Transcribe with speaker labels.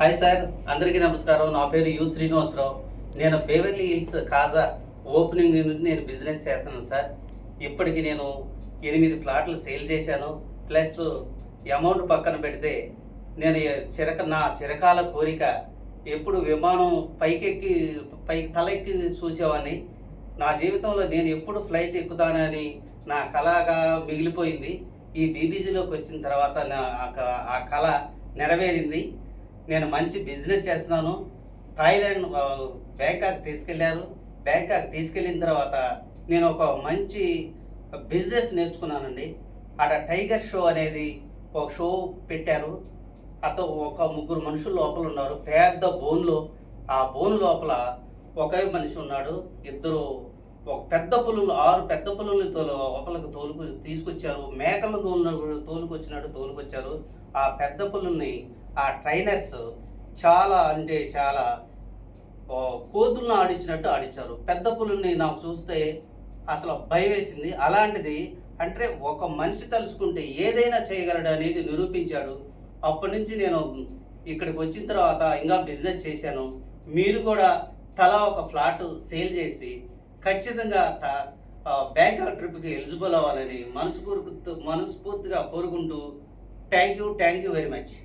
Speaker 1: Hi sir, అందరికీ నమస్కారం. నా పేరు యు శ్రీనివాసరావు. నేను బేవర్లీ హిల్స్ కాజా ఓపెనింగ్ నుండి నేను బిజినెస్ చేస్తున్నాను సార్. ఇప్పటికి నేను 8 ప్లాట్లు సేల్ చేశాను. ప్లస్ అమౌంట్ పక్కన పెడితే నేను నా చిరకాల కోరిక ఎప్పుడు విమానం పైకి తల ఎక్కి చూసేవాడిని. నా జీవితంలో నేను ఎప్పుడు ఫ్లైట్ ఎక్కుతానని నా కళగా మిగిలిపోయింది. ఈ బీబీజీలోకి వచ్చిన తర్వాత ఆ కళ నెరవేరింది. నేను మంచి బిజినెస్ చేస్తున్నాను. థాయిలాండ్ బ్యాంకాక్ తీసుకెళ్లారు. బ్యాంకాక్ తీసుకెళ్ళిన తర్వాత నేను ఒక మంచి బిజినెస్ నేర్చుకున్నానండి. అక్కడ టైగర్ షో అనేది ఒక షో పెట్టారు. ఒక 3 మనుషులు లోపల ఉన్నారు. పెద్ద బోన్లో, ఆ బోన్ లోపల ఒకే మనిషి ఉన్నాడు. ఇద్దరు ఒక పెద్ద పులులు 6 పెద్ద పులుల్ని లోపలికి తీసుకొచ్చారు. మేకలు తోలుకొచ్చారు. ఆ పెద్ద పులుల్ని ఆ ట్రైనర్స్ చాలా అంటే చాలా కోతులను ఆడించినట్టు ఆడించారు. పెద్ద పులుల్ని నాకు చూస్తే అసలు భయం వేసింది. అలాంటిది అంటే ఒక మనిషి తలుచుకుంటే ఏదైనా చేయగలడు అనేది నిరూపించాడు. అప్పటి నుంచి నేను ఇక్కడికి వచ్చిన తర్వాత ఇంకా బిజినెస్ చేశాను. మీరు కూడా తలా ఒక ఫ్లాట్ సేల్ చేసి ఖచ్చితంగా బ్యాంకాక్ ట్రిప్కి ఎలిజిబుల్ అవ్వాలని మనస్ఫూర్తిగా కోరుకుంటూ థ్యాంక్ యూ వెరీ మచ్.